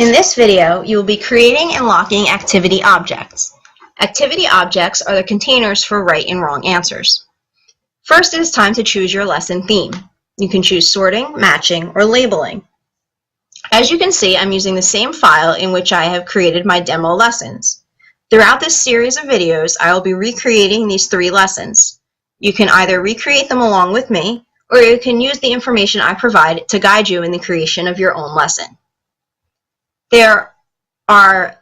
In this video, you will be creating and locking activity objects. Activity objects are the containers for right and wrong answers. First, it is time to choose your lesson theme. You can choose sorting, matching, or labeling. As you can see, I'm using the same file in which I have created my demo lessons. Throughout this series of videos, I will be recreating these 3 lessons. You can either recreate them along with me, or you can use the information I provide to guide you in the creation of your own lesson. There are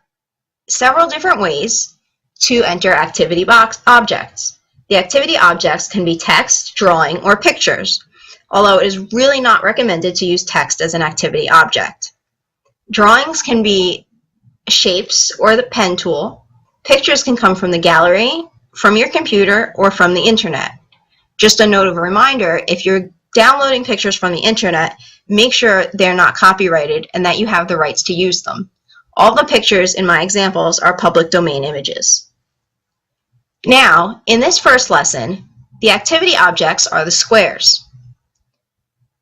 several different ways to enter activity box objects. The activity objects can be text, drawing, or pictures, although it is really not recommended to use text as an activity object. Drawings can be shapes or the pen tool. Pictures can come from the gallery, from your computer, or from the internet. Just a note of a reminder, if you're downloading pictures from the internet, make sure they're not copyrighted and that you have the rights to use them. All the pictures in my examples are public domain images. Now, in this first lesson, the activity objects are the squares.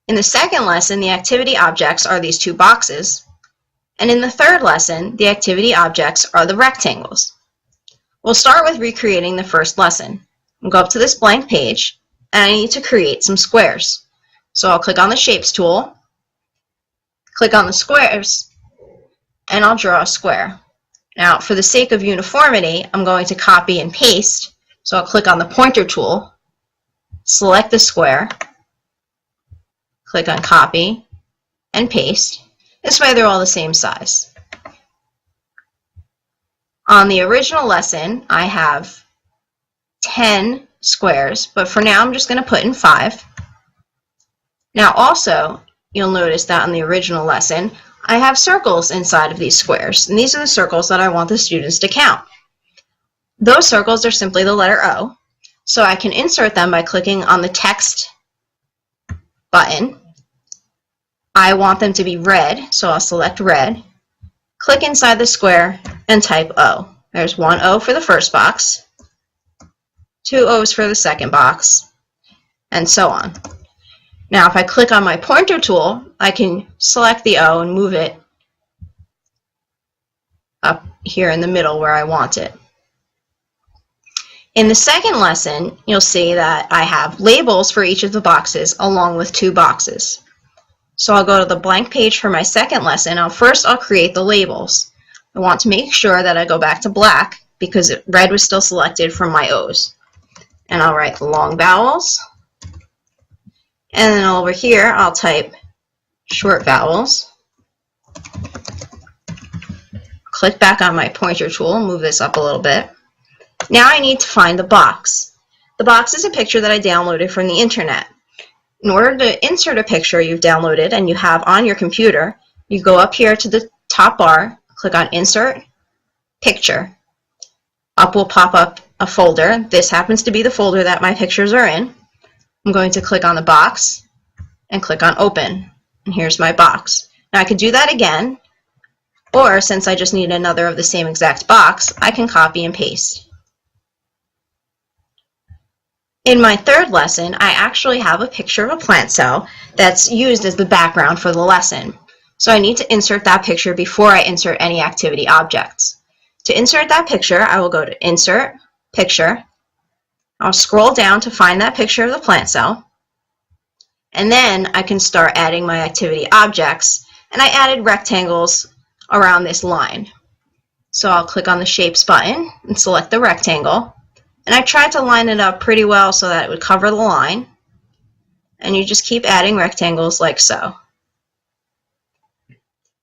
In the second lesson, the activity objects are these 2 boxes. And in the third lesson, the activity objects are the rectangles. We'll start with recreating the first lesson. I'll go up to this blank page, and I need to create some squares. So I'll click on the Shapes tool, click on the squares, and I'll draw a square. Now, for the sake of uniformity, I'm going to copy and paste. So I'll click on the Pointer tool, select the square, click on Copy, and Paste. This way they're all the same size. On the original lesson, I have 10 squares, but for now I'm just going to put in 5. Now also, you'll notice that on the original lesson, I have circles inside of these squares, and these are the circles that I want the students to count. Those circles are simply the letter O, so I can insert them by clicking on the text button. I want them to be red, so I'll select red, click inside the square, and type O. There's 1 O for the first box, 2 O's for the second box, and so on. Now, if I click on my pointer tool, I can select the O and move it up here in the middle where I want it. In the second lesson, you'll see that I have labels for each of the boxes along with 2 boxes. So I'll go to the blank page for my second lesson. First I'll create the labels. I want to make sure that I go back to black because red was still selected from my O's. And I'll write long vowels. And then over here, I'll type short vowels. Click back on my pointer tool, move this up a little bit. Now I need to find the box. The box is a picture that I downloaded from the internet. In order to insert a picture you've downloaded and you have on your computer, you go up here to the top bar, click on Insert, Picture. Up will pop up a folder. This happens to be the folder that my pictures are in. I'm going to click on the box and click on Open. And here's my box. Now I could do that again, or since I just need another of the same exact box, I can copy and paste. In my third lesson, I actually have a picture of a plant cell that's used as the background for the lesson. So I need to insert that picture before I insert any activity objects. To insert that picture, I will go to Insert, Picture. I'll scroll down to find that picture of the plant cell, and then I can start adding my activity objects, and I added rectangles around this line. So I'll click on the Shapes button and select the rectangle, and I tried to line it up pretty well so that it would cover the line, and you just keep adding rectangles like so.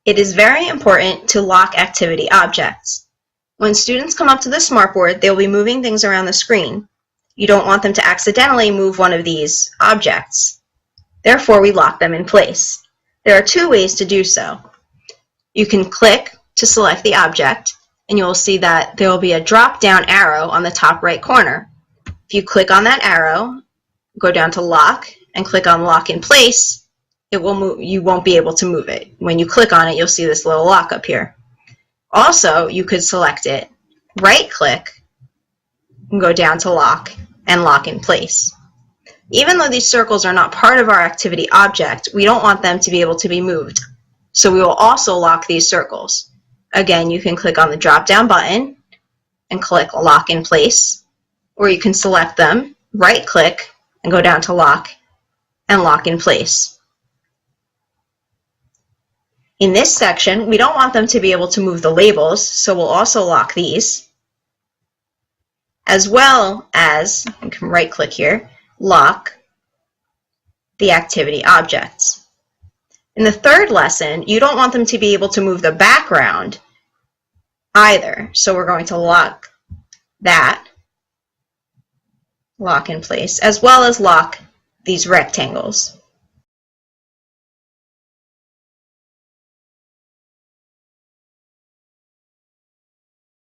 It is very important to lock activity objects. When students come up to the smartboard, they'll be moving things around the screen. You don't want them to accidentally move one of these objects. Therefore, we lock them in place. There are 2 ways to do so. You can click to select the object, and you'll see that there will be a drop-down arrow on the top right corner. If you click on that arrow, go down to Lock, and click on Lock in Place, it will move. You won't be able to move it. When you click on it, you'll see this little lock up here. Also, you could select it, right-click, and go down to Lock, and Lock in Place. Even though these circles are not part of our activity object, we don't want them to be able to be moved. So we will also lock these circles. Again, you can click on the drop-down button and click Lock in Place, or you can select them, right-click, and go down to Lock and Lock in Place. In this section, we don't want them to be able to move the labels, so we'll also lock these, as well as, you can right-click here, lock the activity objects. In the third lesson, you don't want them to be able to move the background either, so we're going to lock that, lock in place, as well as lock these rectangles.